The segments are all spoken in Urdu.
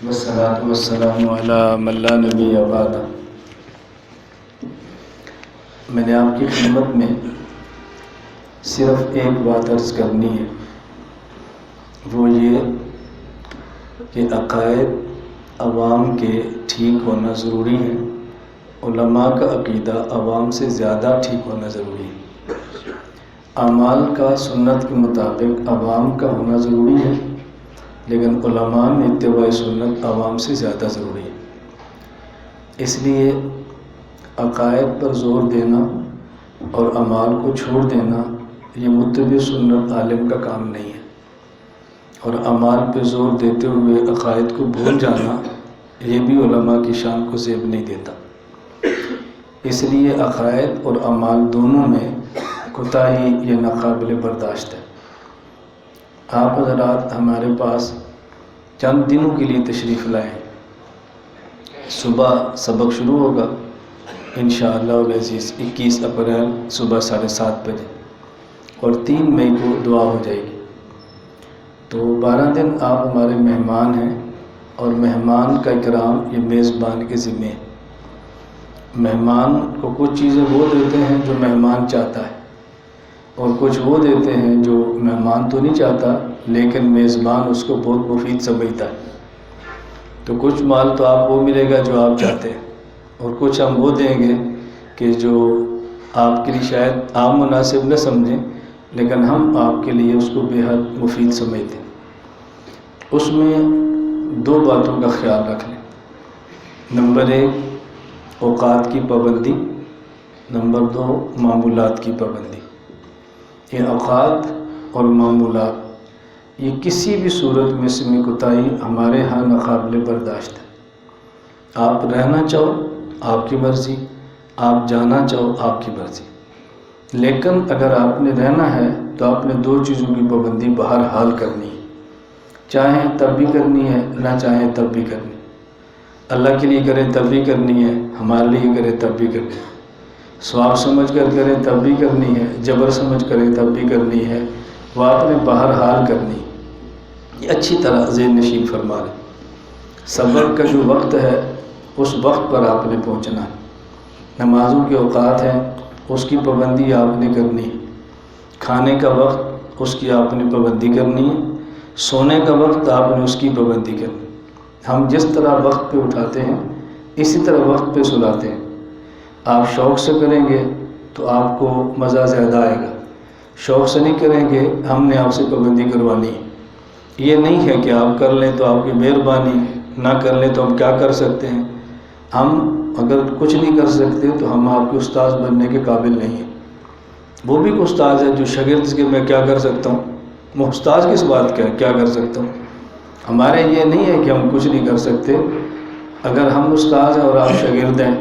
والصلاة والسلام على من لا نبی بعد۔ میں نے آپ کی خدمت میں صرف ایک بات عرض کرنی ہے، وہ یہ کہ عقائد عوام کے ٹھیک ہونا ضروری ہے، علماء کا عقیدہ عوام سے زیادہ ٹھیک ہونا ضروری ہے، اعمال کا سنت کے مطابق عوام کا ہونا ضروری ہے، لیکن علماء میں اتباع سنت عوام سے زیادہ ضروری ہے۔ اس لیے عقائد پر زور دینا اور اعمال کو چھوڑ دینا یہ متبع سنت عالم کا کام نہیں ہے، اور اعمال پہ زور دیتے ہوئے عقائد کو بھول جانا یہ بھی علماء کی شان کو زیب نہیں دیتا۔ اس لیے عقائد اور اعمال دونوں میں کوتاہی یہ ناقابل برداشت ہے۔ آپ حضرات ہمارے پاس چند دنوں کے لیے تشریف لائے ہیں۔ صبح سبق شروع ہوگا انشاءاللہ العزیز 21 اپریل صبح 7:30 بجے، اور 3 مئی کو دعا ہو جائے گی۔ تو 12 دن آپ ہمارے مہمان ہیں، اور مہمان کا اکرام یہ میزبان کے ذمہ ہے۔ مہمان کو کچھ چیزیں وہ دیتے ہیں جو مہمان چاہتا ہے، اور کچھ وہ دیتے ہیں جو مہمان تو نہیں چاہتا لیکن میزبان اس کو بہت مفید سمجھتا ہے۔ تو کچھ مال تو آپ کو ملے گا جو آپ چاہتے ہیں، اور کچھ ہم وہ دیں گے کہ جو آپ کے لیے شاید آپ مناسب نہ سمجھیں، لیکن ہم آپ کے لیے اس کو بے حد مفید سمجھتے ہیں۔ اس میں 2 باتوں کا خیال رکھ لیں۔ نمبر 1 اوقات کی پابندی، نمبر 2 معمولات کی پابندی۔ یہ اوقات اور معمولات یہ کسی بھی صورت میں اس میں کوتاہی ہمارے ہاں ناقابل برداشت ہے۔ آپ رہنا چاہو آپ کی مرضی، آپ جانا چاہو آپ کی مرضی، لیکن اگر آپ نے رہنا ہے تو آپ نے 2 چیزوں کی پابندی بہرحال کرنی ہے، چاہیں تب بھی کرنی ہے، نہ چاہیں تب بھی کرنی ہے۔ اللہ کے لیے کریں تب بھی کرنی ہے، ہمارے لیے کریں تب بھی کرنی ہے، ثواب سمجھ کر کریں تب بھی کرنی ہے، جبر سمجھ کریں تب بھی کرنی ہے، وہ آپ نے بہرحال کرنی ہے۔ یہ اچھی طرح ذہن نشین فرما لیں۔ سبق کا جو وقت ہے اس وقت پر آپ نے پہنچنا ہے۔ نمازوں کے اوقات ہیں اس کی پابندی آپ نے کرنی ہے۔ کھانے کا وقت اس کی آپ نے پابندی کرنی ہے۔ سونے کا وقت آپ نے اس کی پابندی کرنی ہے۔ ہم جس طرح وقت پہ اٹھاتے ہیں اسی طرح وقت پہ سلاتے ہیں۔ آپ شوق سے کریں گے تو آپ کو مزہ زیادہ آئے گا، شوق سے نہیں کریں گے ہم نے آپ سے پابندی کروانی ہے۔ یہ نہیں ہے کہ آپ کر لیں تو آپ کی مہربانی، نہ کر لیں تو ہم کیا کر سکتے ہیں۔ ہم اگر کچھ نہیں کر سکتے تو ہم آپ کے استاذ بننے کے قابل نہیں ہیں۔ وہ بھی کوئی استاذ ہے جو شاگرد کے میں کیا کر سکتا ہوں، میں استاذ کس بات کا ہے کیا کر سکتا ہوں۔ ہمارے یہ نہیں ہے کہ ہم کچھ نہیں کر سکتے۔ اگر ہم استاذ ہیں اور آپ شاگرد ہیں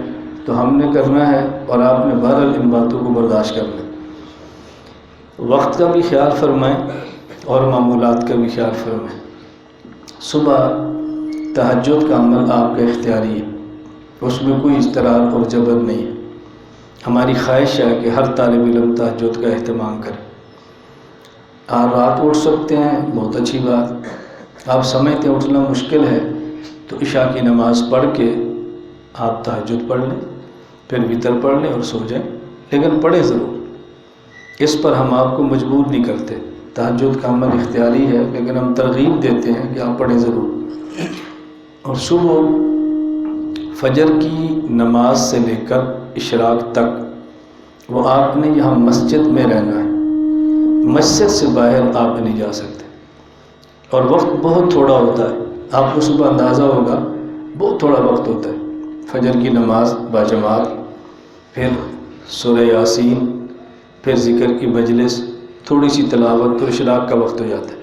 تو ہم نے کرنا ہے، اور آپ نے بہرحال ان باتوں کو برداشت کرنا ہے۔ وقت کا بھی خیال فرمائیں اور معمولات کا بھی خیال فرمائیں۔ صبح تہجد کا عمل آپ کا اختیاری ہے، اس میں کوئی اضطرار اور جبر نہیں ہے۔ ہماری خواہش ہے کہ ہر طالب علم تہجد کا اہتمام کرے۔ آپ رات اٹھ سکتے ہیں بہت اچھی بات، آپ سمجھتے ہیں اٹھنا مشکل ہے تو عشاء کی نماز پڑھ کے آپ تہجد پڑھ لیں، پھر وتر پڑھ لیں اور سو جائیں، لیکن پڑھیں ضرور۔ اس پر ہم آپ کو مجبور نہیں کرتے، تہجد کا عمل اختیاری ہے، لیکن ہم ترغیب دیتے ہیں کہ آپ پڑھیں ضرور۔ اور صبح فجر کی نماز سے لے کر اشراق تک وہ آپ نے یہاں مسجد میں رہنا ہے، مسجد سے باہر آپ نہیں جا سکتے، اور وقت بہت تھوڑا ہوتا ہے۔ آپ کو صبح اندازہ ہوگا بہت تھوڑا وقت ہوتا ہے۔ فجر کی نماز باجماعت، پھر سورہ یاسین، پھر ذکر کی مجلس، تھوڑی سی تلاوت، تو اشراق کا وقت ہو جاتا ہے۔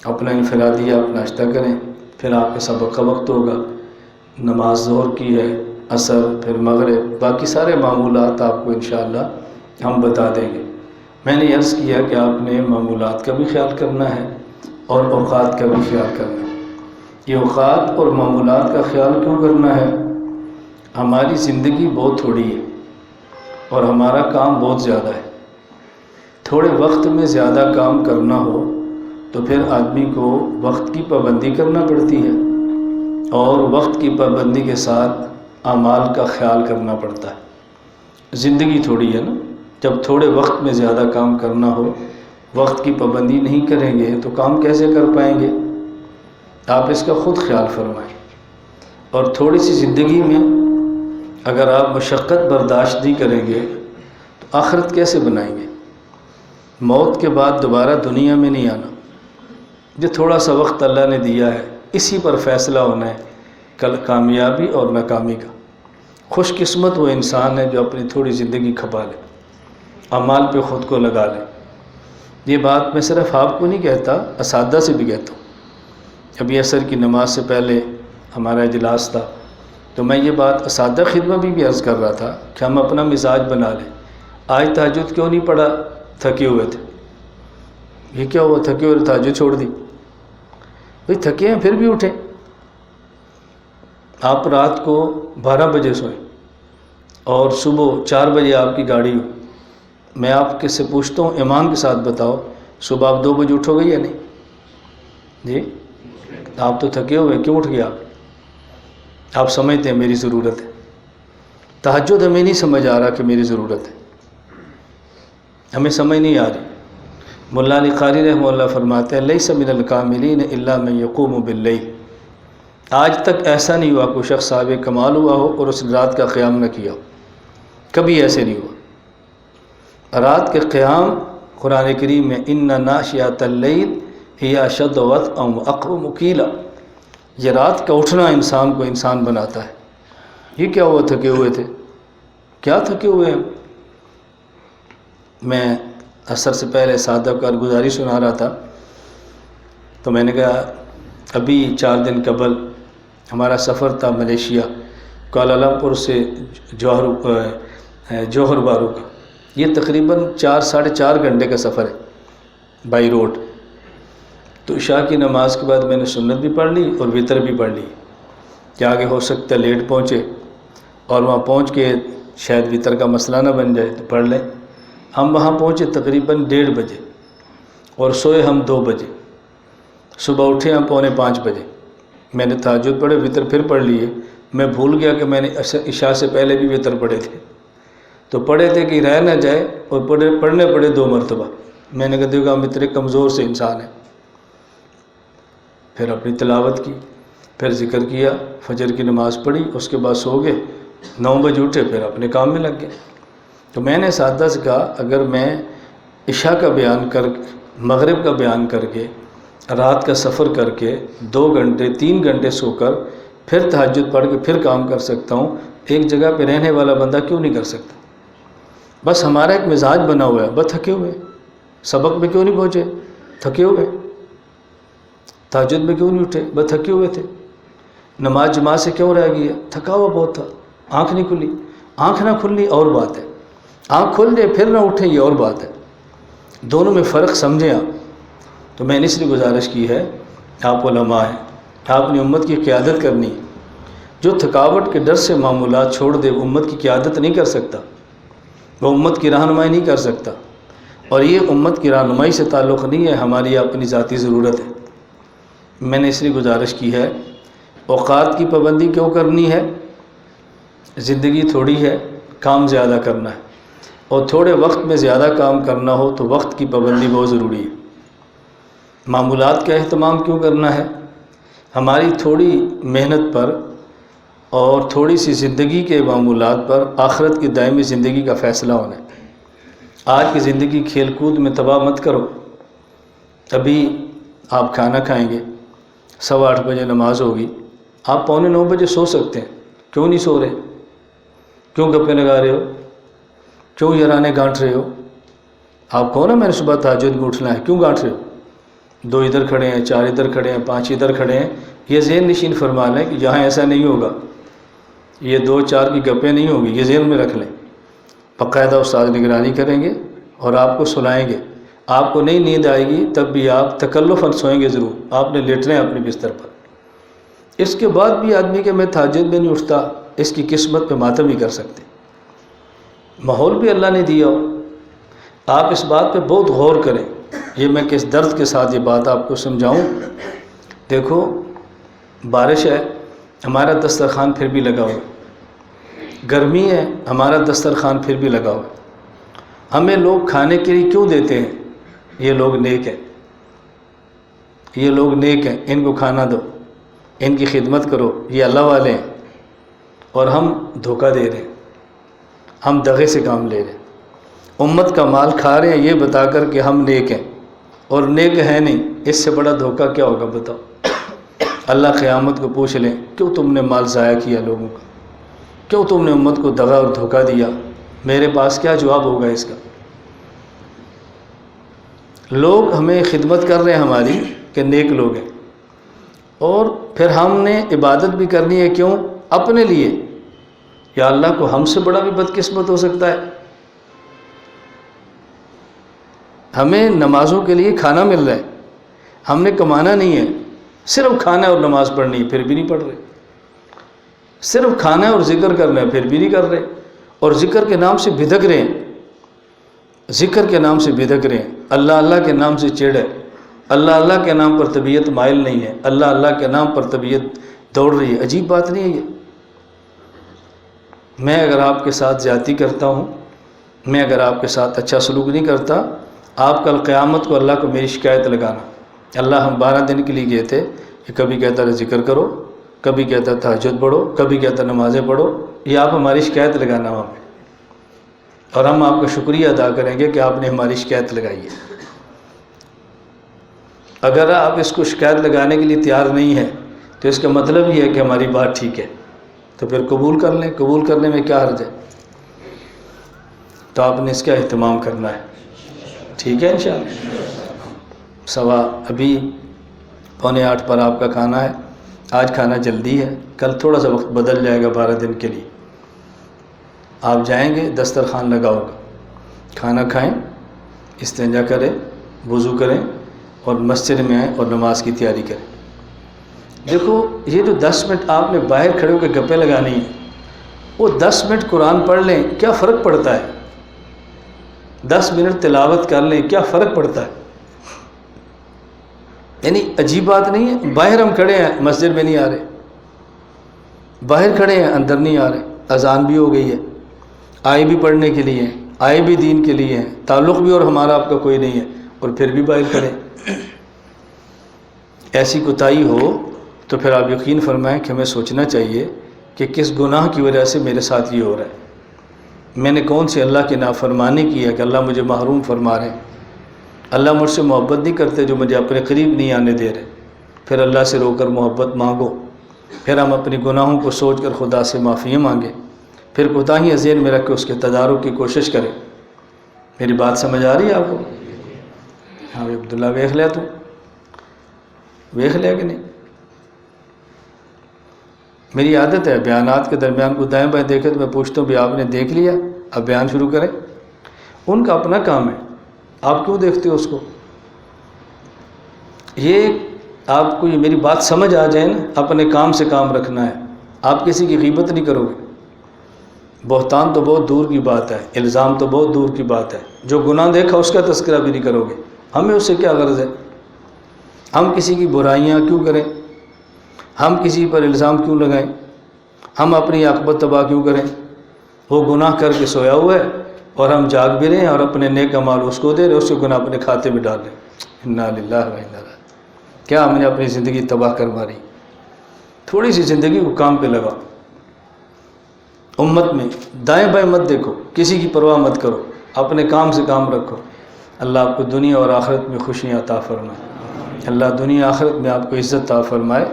اپنا انفرادی آپ ناشتہ کریں، پھر آپ کے سبق کا وقت ہوگا، نماز ظہر کی ہے، عصر، پھر مغرب، باقی سارے معمولات آپ کو انشاءاللہ ہم بتا دیں گے۔ میں نے عرض کیا کہ آپ نے معمولات کا بھی خیال کرنا ہے اور اوقات کا بھی خیال کرنا ہے۔ یہ اوقات اور معمولات کا خیال کیوں کرنا ہے؟ ہماری زندگی بہت تھوڑی ہے اور ہمارا کام بہت زیادہ ہے۔ تھوڑے وقت میں زیادہ کام کرنا ہو تو پھر آدمی کو وقت کی پابندی کرنا پڑتی ہے۔ اور وقت کی پابندی کے ساتھ اعمال کا خیال کرنا پڑتا ہے۔ زندگی تھوڑی ہے نا، جب تھوڑے وقت میں زیادہ کام کرنا ہو، وقت کی پابندی نہیں کریں گے تو کام کیسے کر پائیں گے؟ آپ اس کا خود خیال فرمائیں۔ اور تھوڑی سی زندگی میں اگر آپ مشقت برداشت نہیں کریں گے تو آخرت کیسے بنائیں گے؟ موت کے بعد دوبارہ دنیا میں نہیں آنا، جو تھوڑا سا وقت اللہ نے دیا ہے اسی پر فیصلہ ہونا ہے کل کامیابی اور ناکامی کا۔ خوش قسمت وہ انسان ہے جو اپنی تھوڑی زندگی کھپا لے، اعمال پہ خود کو لگا لے۔ یہ بات میں صرف آپ کو نہیں کہتا، اساتذہ سے بھی کہتا ہوں۔ ابھی عصر کی نماز سے پہلے ہمارا اجلاس تھا تو میں یہ بات اساتذہ خدمت بھی عرض کر رہا تھا کہ ہم اپنا مزاج بنا لیں۔ آج تہجد کیوں نہیں پڑھا؟ تھکے ہوئے تھے۔ یہ کیا ہوا تھکے ہوئے تہجد چھوڑ دی؟ بھئی تھکے ہیں پھر بھی اٹھیں۔ آپ رات کو 12 بجے سوئیں اور صبح 4 بجے آپ کی گاڑی ہو، میں آپ کے سے پوچھتا ہوں ایمان کے ساتھ بتاؤ، صبح آپ 2 بجے اٹھو گے یا نہیں؟ جی آپ تو تھکے ہوئے، کیوں اٹھ گئے آپ سمجھتے ہیں میری ضرورت ہے۔ تہجد ہمیں نہیں سمجھ آ رہا کہ میری ضرورت ہے، ہمیں سمجھ نہیں آ رہی۔ مولا علی قاری رحمہ اللہ فرماتے ہیں لیس من الکاملین الا من یقوم باللیل۔ آج تک ایسا نہیں ہوا کوئی شخص صاحب کمال ہوا ہو اور اس رات کا قیام نہ کیا ہو، کبھی ایسے نہیں ہوا۔ رات کے قیام قرآن کریم میں ان ناشئۃ اللیل ہی اشد وطئا واقوم قیلا، یہ رات کا اٹھنا انسان کو انسان بناتا ہے۔ یہ کیا ہوا تھکے ہوئے تھے؟ کیا تھکے ہوئے ہیں؟ میں عصر سے پہلے سادہ کارگزاری سنا رہا تھا تو میں نے کہا ابھی 4 دن قبل ہمارا سفر تھا ملیشیا، کوالالمپور سے جوہر بارو کا۔ یہ تقریباً 4-4.5 گھنٹے کا سفر ہے بائی روڈ۔ تو عشاء کی نماز کے بعد میں نے سنت بھی پڑھ لی اور وطر بھی پڑھ لی کہ آگے ہو سکتا ہے لیٹ پہنچے اور وہاں پہنچ کے شاید وطر کا مسئلہ نہ بن جائے تو پڑھ لیں۔ ہم وہاں پہنچے تقریباً 1:30 بجے اور سوئے ہم 2 بجے، صبح اٹھے ہم 4:45 بجے۔ میں نے تہجد پڑھے، وطر پھر پڑھ لیے۔ میں بھول گیا کہ میں نے عشاء سے پہلے بھی وطر پڑھے تھے، تو پڑھے تھے کہ رہ نہ جائے اور پڑھنے پڑے 2 مرتبہ۔ میں نے کہا دیکھو ہم اتنے کمزور سے انسان ہیں۔ پھر اپنی تلاوت کی، پھر ذکر کیا، فجر کی نماز پڑھی، اس کے بعد سو گئے، 9 بجے اٹھے، پھر اپنے کام میں لگ گئے۔ تو میں نے اساتذہ سے کہا اگر میں عشاء کا بیان مغرب کا بیان کر کے، رات کا سفر کر کے 2 گھنٹے 3 گھنٹے سو کر پھر تہجد پڑھ کے پھر کام کر سکتا ہوں، ایک جگہ پہ رہنے والا بندہ کیوں نہیں کر سکتا؟ بس ہمارا ایک مزاج بنا ہوا ہے، بس تھکے ہوئے، سبق میں کیوں نہیں پہنچے؟ تھکے ہوئے۔ تہجد میں کیوں نہیں اٹھے؟ بس تھکے ہوئے تھے۔ نماز جماعت سے کیوں رہ گیا؟ تھکا ہوا بہت تھا، آنکھ نہیں کھلی۔ آنکھ نہ کھلنی اور بات ہے، آنکھ کھل جائے پھر نہ اٹھے یہ اور بات ہے، دونوں میں فرق سمجھیں آپ۔ تو میں نے اس لیے گزارش کی ہے، آپ علماء ہیں، آپ نے امت کی قیادت کرنی ہے۔ جو تھکاوٹ کے ڈر سے معمولات چھوڑ دے وہ امت کی قیادت نہیں کر سکتا، وہ امت کی رہنمائی نہیں کر سکتا، اور یہ امت کی رہنمائی سے تعلق نہیں ہے، ہماری اپنی ذاتی ضرورت ہے۔ میں نے اس لیے گزارش کی ہے، اوقات کی پابندی کیوں کرنی ہے؟ زندگی تھوڑی ہے، کام زیادہ کرنا ہے، اور تھوڑے وقت میں زیادہ کام کرنا ہو تو وقت کی پابندی بہت ضروری ہے۔ معمولات کا اہتمام کیوں کرنا ہے؟ ہماری تھوڑی محنت پر اور تھوڑی سی زندگی کے معمولات پر آخرت کی دائمی زندگی کا فیصلہ ہونا ہے۔ آج کی زندگی کھیل کود میں تباہ مت کرو۔ ابھی آپ کھانا کھائیں گے، 8:15 بجے نماز ہوگی، آپ 8:45 بجے سو سکتے ہیں، کیوں نہیں سو رہے؟ کیوں گپے لگا رہے ہو؟ کیوں یارانے گانٹ رہے ہو؟ آپ کہو نا میں نے صبح تہجد میں اٹھنا ہے، کیوں گانٹ رہے ہو؟ 2 ادھر کھڑے ہیں، 4 ادھر کھڑے ہیں، 5 ادھر کھڑے ہیں، یہ ذہن نشین فرما لیں کہ یہاں ایسا نہیں ہوگا، یہ 2-4 کی گپیں نہیں ہوگی، یہ ذہن میں رکھ لیں۔ باقاعدہ استاد نگرانی کریں گے اور آپ کو سلائیں گے، آپ کو نہیں نیند آئے گی تب بھی آپ تکلفاً سوئیں گے ضرور، آپ نے لیٹنا ہے اپنے بستر پر۔ اس کے بعد بھی آدمی کہ میں تہجد میں نہیں اٹھتا، اس کی قسمت پہ ماتم ہی کر سکتے۔ ماحول بھی اللہ نے دیا ہو، آپ اس بات پہ بہت غور کریں۔ یہ میں کس درد کے ساتھ یہ بات آپ کو سمجھاؤں، دیکھو بارش ہے، ہمارا دسترخوان پھر بھی لگا ہوا، گرمی ہے ہمارا دسترخوان پھر بھی لگا ہوا۔ ہمیں لوگ کھانے کے لیے کیوں دیتے ہیں؟ یہ لوگ نیک ہیں، یہ لوگ نیک ہیں، ان کو کھانا دو، ان کی خدمت کرو، یہ اللہ والے ہیں، اور ہم دھوکہ دے رہے ہیں، ہم دغے سے کام لے رہے ہیں، امت کا مال کھا رہے ہیں یہ بتا کر کہ ہم نیک ہیں، اور نیک ہیں نہیں۔ اس سے بڑا دھوکہ کیا ہوگا بتاؤ؟ اللہ قیامت کو پوچھ لیں کیوں تم نے مال ضائع کیا لوگوں کا، کیوں تم نے امت کو دغا اور دھوکہ دیا؟ میرے پاس کیا جواب ہوگا اس کا؟ لوگ ہمیں خدمت کر رہے ہیں ہماری کہ نیک لوگ ہیں، اور پھر ہم نے عبادت بھی کرنی ہے، کیوں؟ اپنے لیے۔ یا اللہ کو ہم سے بڑا بھی بدقسمت ہو سکتا ہے؟ ہمیں نمازوں کے لیے کھانا مل رہا ہے، ہم نے کمانا نہیں ہے، صرف کھانا ہے اور نماز پڑھنی ہے، پھر بھی نہیں پڑھ رہے۔ صرف کھانا ہے اور ذکر کرنا ہے، پھر بھی نہیں کر رہے، اور ذکر کے نام سے بھدک رہے ہیں، ذکر کے نام سے بھدک رہے ہیں، اللہ اللہ کے نام سے چڑ ہے، اللہ اللہ کے نام پر طبیعت مائل نہیں ہے، اللہ اللہ کے نام پر طبیعت دوڑ رہی ہے۔ عجیب بات نہیں ہے یہ؟ میں اگر آپ کے ساتھ زیادتی کرتا ہوں، میں اگر آپ کے ساتھ اچھا سلوک نہیں کرتا، آپ کل قیامت کو اللہ کو میری شکایت لگانا، اللہ ہم 12 دن کے لیے گئے تھے، کہ کبھی کہتا ہے ذکر کرو، کبھی کہتا ہے تہجد پڑھو، کبھی کہتا ہے نمازیں پڑھو، یہ آپ ہماری شکایت لگانا ہمیں، اور ہم آپ کا شکریہ ادا کریں گے کہ آپ نے ہماری شکایت لگائی ہے۔ اگر آپ اس کو شکایت لگانے کے لیے تیار نہیں ہیں تو اس کا مطلب یہ ہے کہ ہماری بات ٹھیک ہے، تو پھر قبول کر لیں، قبول کرنے میں کیا حرج ہے؟ تو آپ نے اس کا اہتمام کرنا ہے، ٹھیک ہے انشاءاللہ۔ ابھی 7:45 پر آپ کا کھانا ہے، آج کھانا جلدی ہے، کل تھوڑا سا وقت بدل جائے گا 12 دن کے لیے۔ آپ جائیں گے، دسترخوان لگا ہوگا، کھانا کھائیں، استنجا کریں، وضو کریں، اور مسجد میں آئیں اور نماز کی تیاری کریں۔ دیکھو یہ جو 10 منٹ آپ نے باہر کھڑے ہو کے گپیں لگانی ہیں، وہ 10 منٹ قرآن پڑھ لیں، کیا فرق پڑتا ہے؟ 10 منٹ تلاوت کر لیں، کیا فرق پڑتا ہے؟ یعنی عجیب بات نہیں ہے؟ باہر ہم کھڑے ہیں، مسجد میں نہیں آ رہے، باہر کھڑے ہیں اندر نہیں آ رہے، اذان بھی ہو گئی ہے، آئے بھی پڑھنے کے لیے ہیں، آئے بھی دین کے لیے ہیں، تعلق بھی اور ہمارا آپ کا کوئی نہیں ہے، اور پھر بھی باہر کھڑے۔ ایسی کوتاہی ہو تو پھر آپ یقین فرمائیں کہ ہمیں سوچنا چاہیے کہ کس گناہ کی وجہ سے میرے ساتھ یہ ہو رہا ہے، میں نے کون سی اللہ کی نافرمانی کی ہے کہ اللہ مجھے محروم فرما رہے ہیں، اللہ مجھ سے محبت نہیں کرتے جو مجھے اپنے قریب نہیں آنے دے رہے۔ پھر اللہ سے رو کر محبت مانگو، پھر ہم اپنی گناہوں کو سوچ کر خدا سے معافی مانگیں، پھر کوتاہیاں ذہن میں رکھ کے اس کے تدارک کی کوشش کریں۔ میری بات سمجھ آ رہی ہے آپ کو؟ ہاں عبداللہ ویکھ لیا، تو ویکھ لیا کہ نہیں؟ میری عادت ہے بیانات کے درمیان کو دائیں بائیں دیکھے تو میں پوچھتا ہوں بھی آپ نے دیکھ لیا، اب بیان شروع کریں۔ ان کا اپنا کام ہے، آپ کیوں دیکھتے ہو اس کو؟ یہ آپ کو یہ میری بات سمجھ آ جائے نا، اپنے کام سے کام رکھنا ہے، آپ کسی کی غیبت نہیں کرو گے۔ بہتان تو بہت دور کی بات ہے، الزام تو بہت دور کی بات ہے، جو گناہ دیکھا اس کا تذکرہ بھی نہیں کرو گے۔ ہمیں اس سے کیا غرض ہے؟ ہم کسی کی برائیاں کیوں کریں؟ ہم کسی پر الزام کیوں لگائیں؟ ہم اپنی عاقبت تباہ کیوں کریں؟ وہ گناہ کر کے سویا ہوا ہے اور ہم جاگ بھی رہے ہیں اور اپنے نیک اعمال اس کو دے رہے، اس کے گناہ اپنے کھاتے میں ڈال رہے۔ انا للہ و انا الیہ راجعون۔ کیا ہم نے اپنی زندگی تباہ کر ماری؟ تھوڑی سی زندگی کو کام پہ لگاؤ، امت میں دائیں بائیں مت دیکھو، کسی کی پرواہ مت کرو، اپنے کام سے کام رکھو۔ اللہ آپ کو دنیا اور آخرت میں خوشیاں عطا فرمائے، اللہ دنیا آخرت میں آپ کو عزت عطا فرمائے۔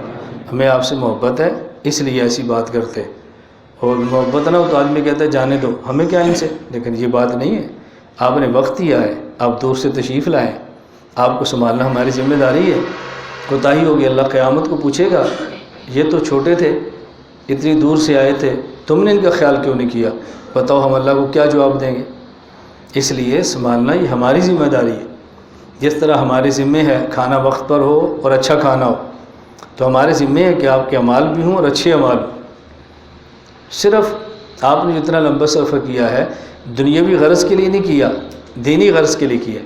ہمیں آپ سے محبت ہے اس لیے ایسی بات کرتے، اور محبت نہ ہو تو آدمی کہتا ہے جانے دو، ہمیں کیا ان سے، لیکن یہ بات نہیں ہے۔ آپ نے وقت دیا ہے، آپ دور سے تشریف لائیں، آپ کو سنبھالنا ہماری ذمہ داری ہے۔ کوتاہی ہوگی اللہ قیامت کو پوچھے گا، یہ تو چھوٹے تھے، اتنی دور سے آئے تھے، تم نے ان کا خیال کیوں نہیں کیا؟ بتاؤ ہم اللہ کو کیا جواب دیں گے؟ اس لیے سنبھالنا یہ ہماری ذمہ داری ہے۔ جس طرح ہمارے ذمے ہے کھانا وقت پر ہو اور اچھا کھانا ہو، تو ہمارے ذمے ہے کہ آپ کے اعمال بھی ہوں اور اچھے اعمال ہوں۔ صرف آپ نے جتنا لمبا سفر کیا ہے دنیاوی غرض کے لیے نہیں کیا، دینی غرض کے لیے کیا،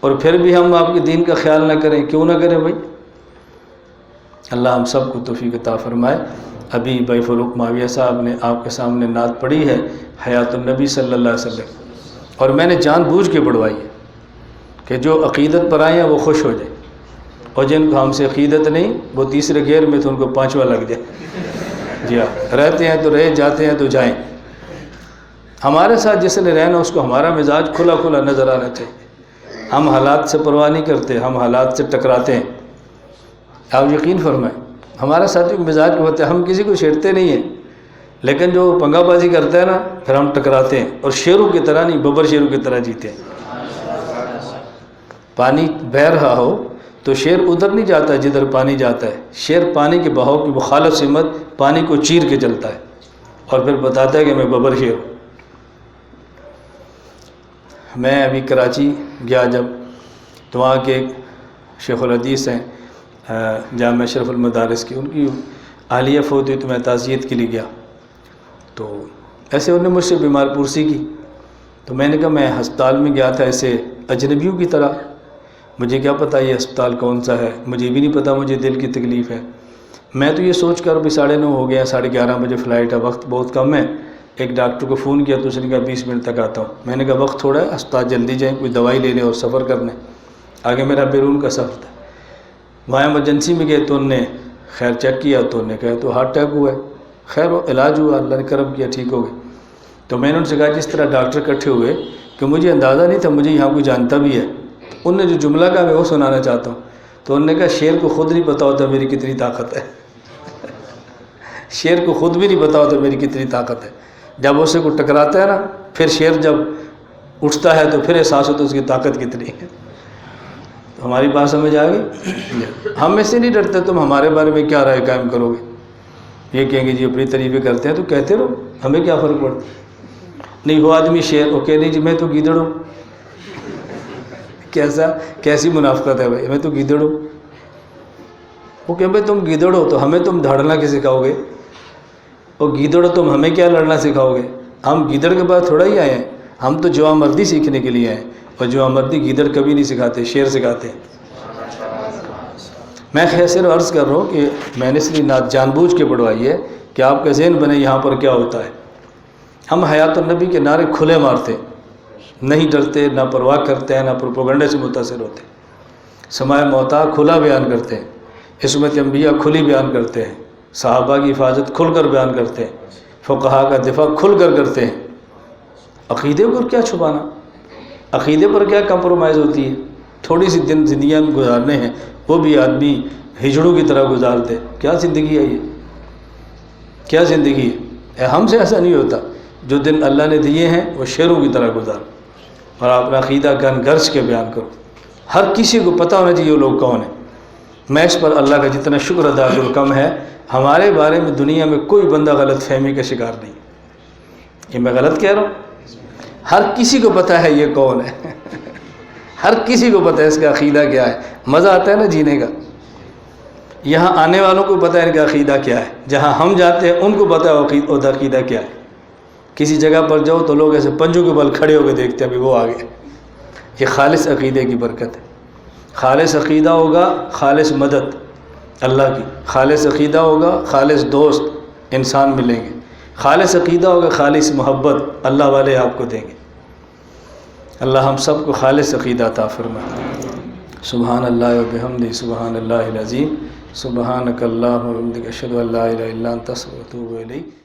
اور پھر بھی ہم آپ کے دین کا خیال نہ کریں، کیوں نہ کریں بھائی؟ اللہ ہم سب کو توفیق عطا فرمائے۔ ابھی بھائی فروق معاویہ صاحب نے آپ کے سامنے نعت پڑھی ہے حیات النبی صلی اللہ علیہ وسلم، اور میں نے جان بوجھ کے پڑھوائی ہے کہ جو عقیدت پر آئے ہیں وہ خوش ہو جائیں، اور جن کو ہم سے عقیدت نہیں وہ تیسرے گیئر میں تو ان کو پانچواں لگ جائے۔ جی ہاں، رہتے ہیں تو رہے، جاتے ہیں تو جائیں۔ ہمارے ساتھ جس نے رہنا اس کو ہمارا مزاج کھلا کھلا نظر آنا چاہیے۔ ہم حالات سے پرواہ نہیں کرتے، ہم حالات سے ٹکراتے ہیں۔ آپ یقین فرمائیں، ہمارا ساتھی کو مزاج کو ہوتا ہے، ہم کسی کو چھیڑتے نہیں ہیں، لیکن جو پنگا بازی کرتا ہے نا پھر ہم ٹکراتے ہیں، اور شیروں کی طرح نہیں، ببر شیروں کی طرح جیتے ہیں۔ پانی بہہ رہا ہو تو شیر ادھر نہیں جاتا جدھر پانی جاتا ہے، شیر پانی کے بہاؤ کی مخالف سمت پانی کو چیر کے چلتا ہے، اور پھر بتاتا ہے کہ میں ببر شیر ہوں۔ میں ابھی کراچی گیا جب، تو وہاں کے شیخ الحدیث ہیں جامعہ اشرف المدارس کی، ان کی اہلیہ فوت ہوئی تو میں تعزیت کے لیے گیا، تو ایسے انہوں نے مجھ سے بیمار پرسی کی، تو میں نے کہا میں ہسپتال میں گیا تھا ایسے اجنبیوں کی طرح، مجھے کیا پتہ یہ ہسپتال کون سا ہے، مجھے بھی نہیں پتہ مجھے دل کی تکلیف ہے۔ میں تو یہ سوچ کر ابھی 9:30 ہو گیا، 11:30 بجے فلائٹ ہے، وقت بہت کم ہے۔ ایک ڈاکٹر کو فون کیا تو اس نے کہا 20 منٹ تک آتا ہوں۔ میں نے کہا وقت تھوڑا ہے، ہسپتال جلدی جائیں، کوئی دوائی لینے اور سفر کرنے، آگے میرا بیرون کا سفر تھا۔ وہاں ایمرجنسی میں گئے تو انہوں نے خیر چیک کیا تو انہوں نے کہا تو ہارٹ اٹیک ہوا ہے۔ خیر وہ علاج ہوا، اللہ نے کرم کیا، ٹھیک ہو گئے۔ تو میں نے ان سے کہا جس طرح ڈاکٹر اکٹھے ہوئے کہ مجھے اندازہ نہیں تھا مجھے یہاں کوئی جانتا بھی ہے، انہوں نے جو جملہ کہا میں وہ سنانا چاہتا ہوں۔ تو انہوں نے کہا شیر کو خود نہیں پتا ہوتا میری کتنی طاقت ہے، شیر کو خود بھی نہیں پتا ہوتا میری کتنی طاقت ہے۔ جب اسے کو ٹکراتا ہے نا پھر شیر جب اٹھتا ہے تو پھر احساس ہوتا ہے اس کی طاقت کتنی ہے۔ تو ہماری بات سمجھ آ گئی؟ ہم میں سے نہیں ڈرتے، تم ہمارے بارے میں کیا رائے قائم کرو گے؟ یہ کہیں گے جی اپنی تعریفیں کرتے ہیں تو کہتے رہو، ہمیں کیا فرق پڑتا؟ نہیں وہ آدمی شیر، وہ کہہ نہیں جی میں تو گیدڑ ہوں۔ کیسی منافقت ہے بھائی، میں تو گیدڑ ہوں۔ وہ کہ بھائی تم گیدڑ ہو تو ہمیں تم دھاڑنا کے سکھاؤ گے، اور گیدڑ ہو تم ہمیں کیا لڑنا سکھاؤ گے؟ ہم گیدڑ کے بعد تھوڑا ہی آئے ہیں، ہم تو جوان مردی سیکھنے کے لیے آئے ہیں، اور جوان مردی گیدڑ کبھی نہیں سکھاتے، شیر سکھاتے ہیں۔ میں خیر صرف عرض کر رہا ہوں کہ میں نے اس لیے نعت جان بوجھ کے پڑھوائی ہے کہ آپ کا ذہن بنے یہاں پر کیا ہوتا ہے۔ ہم حیات النبی کے نعرے کھلے مارتے، نہیں ڈرتے، نہ پرواہ کرتے ہیں، نہ پروپیگنڈے سے متاثر ہوتے، سماع موتا کھلا بیان کرتے ہیں، عصمت انبیاء کھلی بیان کرتے ہیں، صحابہ کی حفاظت کھل کر بیان کرتے ہیں، فقہا کا دفاع کھل کر کرتے ہیں۔ عقیدے پر کیا چھپانا، عقیدے پر کیا کمپرومائز ہوتی ہے؟ تھوڑی سی دن زندگیاں گزارنے ہیں، وہ بھی آدمی ہجڑوں کی طرح گزارتے، کیا زندگی ہے یہ؟ کیا زندگی ہے؟ ہم سے ایسا نہیں ہوتا، جو دن اللہ نے دیے ہیں وہ شیروں کی طرح گزار، اور اپنا عقیدہ گن گرج کے بیان کرو۔ ہر کسی کو پتہ ہونا چاہیے وہ لوگ کون ہیں۔ میں اس پر اللہ کا جتنا شکر ادا کروں کم ہے، ہمارے بارے میں دنیا میں کوئی بندہ غلط فہمی کا شکار نہیں۔ یہ میں غلط کہہ رہا ہوں؟ ہر کسی کو پتہ ہے یہ کون ہے، ہر کسی کو پتہ ہے اس کا عقیدہ کیا ہے۔ مزہ آتا ہے نا جینے کا۔ یہاں آنے والوں کو پتہ ہے ان کا عقیدہ کیا ہے، جہاں ہم جاتے ہیں ان کو پتہ ہے عقیدہ کیا ہے۔ کسی جگہ پر جاؤ تو لوگ ایسے پنجوں کے بل کھڑے ہو کے دیکھتے ہیں ابھی وہ آگے۔ یہ خالص عقیدے کی برکت ہے۔ خالص عقیدہ ہوگا، خالص مدد اللہ کی، خالص عقیدہ ہوگا، خالص دوست انسان ملیں گے، خالص عقیدہ ہوگا، خالص محبت اللہ والے آپ کو دیں گے۔ اللہ ہم سب کو خالص عقیدہ عطا فرمائے۔ سبحان اللہ و بحمدہ، سبحان اللہ العظیم، سبحانک اللہم و بحمدک، اشہد ان لا الہ الا انت، استغفرک و اتوب الیک۔